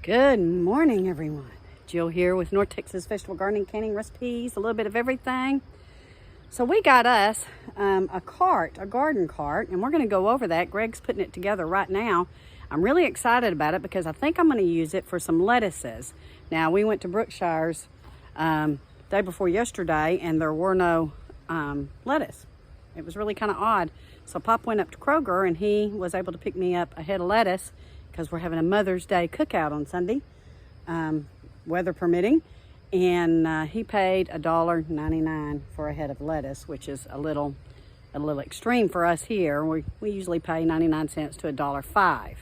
Good morning, everyone. Jill here with North Texas Vegetable Gardening, Canning Recipes, a little bit of everything. So we got us a garden cart, and we're going to go over that. Greg's putting it together right now. I'm really excited about it because I think I'm going to use it for some lettuces. Now, we went to Brookshire's day before yesterday, and there were no lettuce. It was really kind of odd. So Pop went up to Kroger, and he was able to pick me up a head of lettuce because we're having a Mother's Day cookout on Sunday, weather permitting. And he paid $1.99 for a head of lettuce, which is a little extreme for us here. We usually pay 99 cents to $1.05.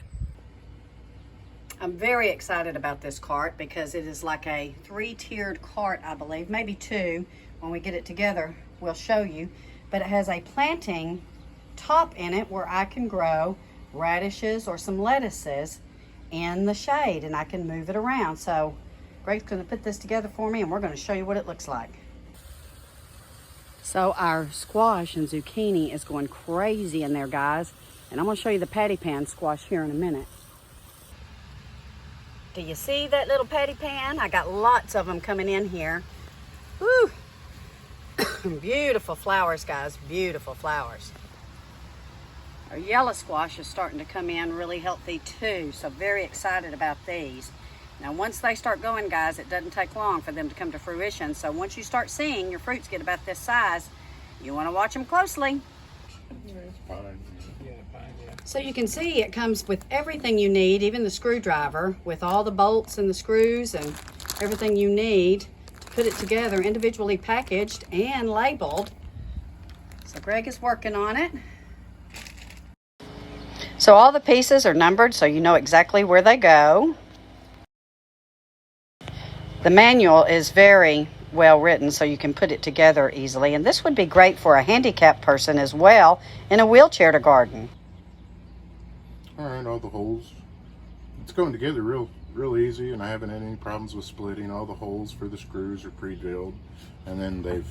I'm very excited about this cart because it is like a 3-tiered cart, I believe, maybe 2. When we get it together, we'll show you. But it has a planting top in it where I can grow radishes or some lettuces in the shade, and I can move it around. So Greg's going to put this together for me, and we're going to show you what it looks like. So our squash and zucchini is going crazy in there, guys, and I'm going to show you the patty pan squash here in a minute. Do you see that little patty pan? I got lots of them coming in here. Woo! Beautiful flowers, guys, beautiful flowers. Our yellow squash is starting to come in really healthy too, so very excited about these. Now once they start going, guys, it doesn't take long for them to come to fruition. So once you start seeing your fruits get about this size, you want to watch them closely. So you can see it comes with everything you need, even the screwdriver, with all the bolts and the screws and everything you need to put it together, individually packaged and labeled. So Greg is working on it. So all the pieces are numbered so you know exactly where they go. The manual is very well written so you can put it together easily. And this would be great for a handicapped person as well in a wheelchair to garden. All right, all the holes. It's going together real easy, and I haven't had any problems with splitting. All the holes for the screws are pre-drilled, and then they've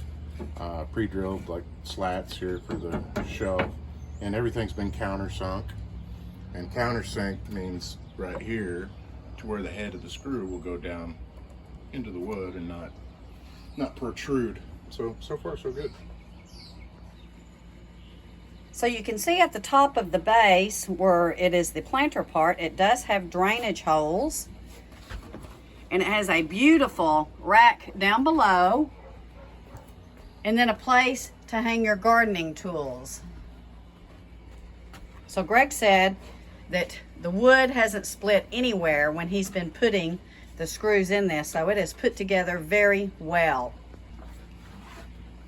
pre-drilled like slats here for the shelf, and everything's been countersunk. And countersink means right here to where the head of the screw will go down into the wood and not protrude. So far so good. So you can see at the top of the base where it is the planter part, it does have drainage holes. And it has a beautiful rack down below. And then a place to hang your gardening tools. So Greg said that the wood hasn't split anywhere when he's been putting the screws in this, so it is put together very well.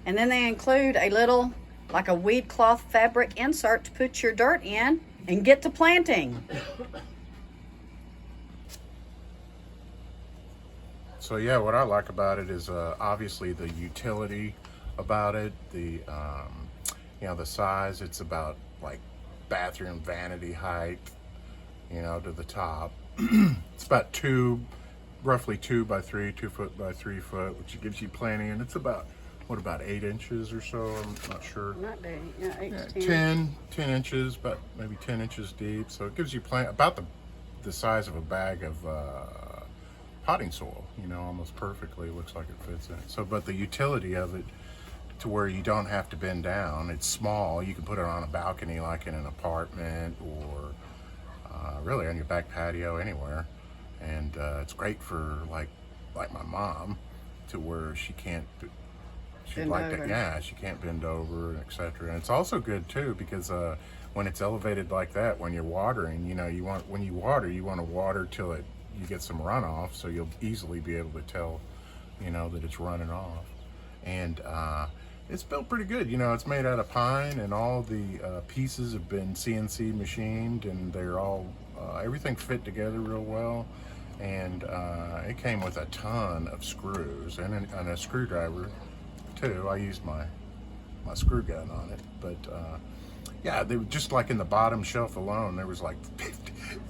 And then they include a little, like a weed cloth fabric insert to put your dirt in and get to planting. So yeah, what I like about it is obviously the utility about it, the the size. It's about like bathroom vanity height, to the top. It's about roughly 2 by 3, 2 foot by 3 foot, which gives you plenty, and it's about 8 inches or so. I'm not sure. Not big, yeah, 8 to 10 inches, but maybe 10 inches deep. So it gives you about the size of a bag of potting soil. Almost perfectly. Looks like it fits in. So, but the utility of it, to where you don't have to bend down. It's small. You can put it on a balcony like in an apartment, or really on your back patio, anywhere. And it's great for like my mom, to where she can't she can't bend over, etc. And it's also good too because when it's elevated like that, when you're watering, you want to water till you get some runoff, so you'll easily be able to tell that it's running off. And it's built pretty good. It's made out of pine, and all the pieces have been CNC machined, and they're all everything fit together real well. And it came with a ton of screws and a screwdriver too. I used my screw gun on it, but yeah, they were just like in the bottom shelf alone, there was like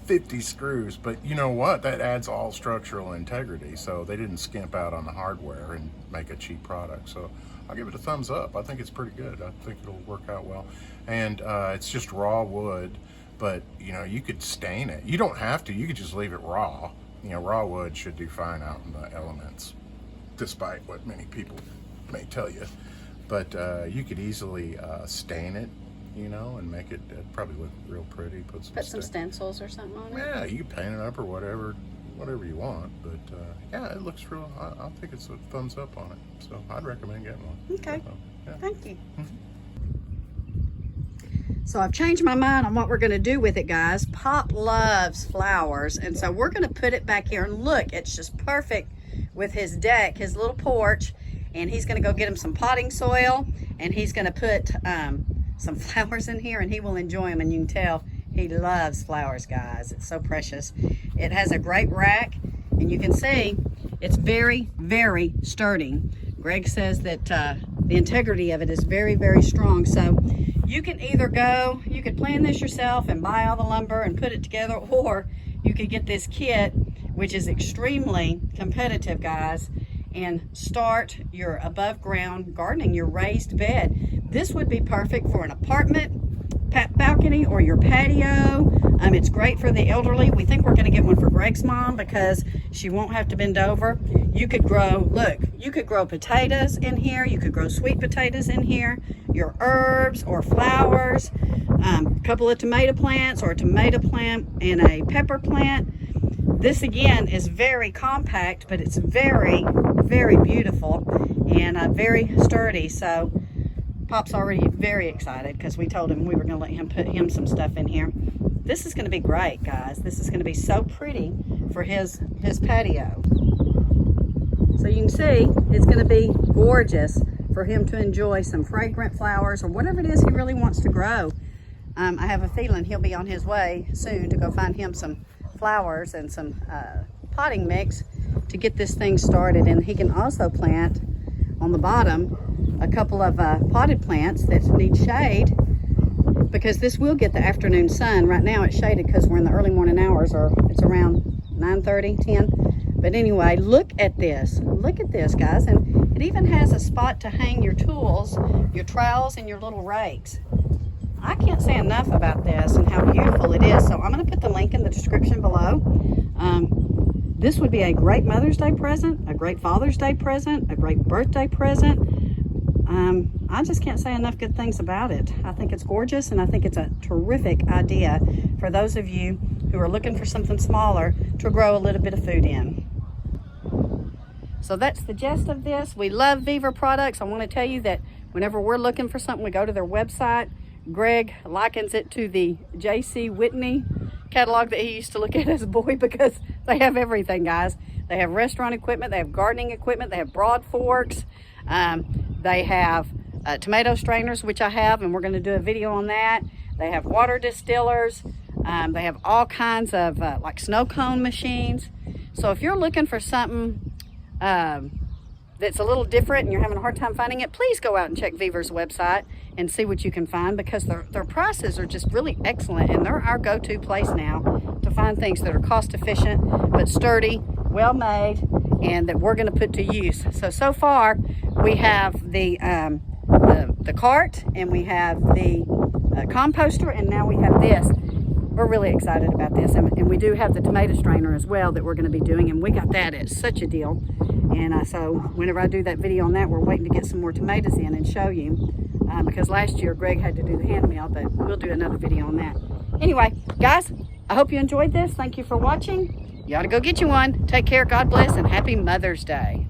50 screws. But you know what? That adds all structural integrity. So they didn't skimp out on the hardware and make a cheap product. So I'll give it a thumbs up. I think it's pretty good. I think it'll work out well. And it's just raw wood, but you could stain it. You don't have to. You could just leave it raw You know, raw wood should do fine out in the elements, despite what many people may tell you. But you could easily stain it, you know, and make it probably look real pretty. Put some stencils or something on it. Yeah, you can paint it up or whatever you want. But yeah, it looks real. I'll think it's a thumbs up on it. So I'd recommend getting one. Okay. So, yeah. Thank you. So I've changed my mind on what we're going to do with it, guys. Pop loves flowers, and so we're going to put it back here. And look, it's just perfect with his deck, his little porch. And he's going to go get him some potting soil, and he's going to put some flowers in here, and he will enjoy them. And you can tell he loves flowers, guys. It's so precious. It has a great rack, and you can see it's very, very sturdy. Greg says that the integrity of it is very, very strong. So you can either go, you could plan this yourself and buy all the lumber and put it together, or you could get this kit, which is extremely competitive, guys, and start your above ground gardening, your raised bed. This would be perfect for an apartment balcony or your patio. It's great for the elderly. We think we're going to get one for Greg's mom because she won't have to bend over. You could grow, look, you could grow potatoes in here. You could grow sweet potatoes in here, your herbs or flowers, a couple of tomato plants or a tomato plant and a pepper plant. This again is very compact, but it's very, very beautiful and very sturdy. So Pop's already very excited because we told him we were going to let him put him some stuff in here. This is going to be great, guys. This is going to be so pretty for his patio. So you can see it's going to be gorgeous for him to enjoy some fragrant flowers or whatever it is he really wants to grow. I have a feeling he'll be on his way soon to go find him some flowers and some potting mix to get this thing started. And he can also plant on the bottom a couple of potted plants that need shade, because this will get the afternoon sun. Right now it's shaded because we're in the early morning hours, or it's around 9:30, 10. But anyway, look at this, guys. And it even has a spot to hang your tools, your trowels, and your little rakes. I can't say enough about this and how beautiful it is. So I'm going to put the link in the description below. This would be a great Mother's Day present, a great Father's Day present, a great birthday present. I just can't say enough good things about it. I think it's gorgeous, and I think it's a terrific idea for those of you who are looking for something smaller to grow a little bit of food in. So that's the gist of this. We love VEVOR products. I want to tell you that whenever we're looking for something, we go to their website. Greg likens it to the J.C. Whitney catalog that he used to look at as a boy, because they have everything, guys. They have restaurant equipment, they have gardening equipment, they have broad forks, they have tomato strainers, which I have, and we're going to do a video on that. They have water distillers. They have all kinds of like snow cone machines. So if you're looking for something that's a little different and you're having a hard time finding it, please go out and check VEVOR's website and see what you can find, because their prices are just really excellent, and they're our go-to place now to find things that are cost efficient but sturdy, well made, and that we're going to put to use. So far we have the cart, and we have the composter, and now we have this. We're really excited about this, and we do have the tomato strainer as well that we're going to be doing, and we got that at such a deal. And so whenever I do that video on that, we're waiting to get some more tomatoes in and show you, because last year Greg had to do the hand mill, but we'll do another video on that. Anyway, guys, I hope you enjoyed this. Thank you for watching. You ought to go get you one. Take care, God bless, and happy Mother's Day.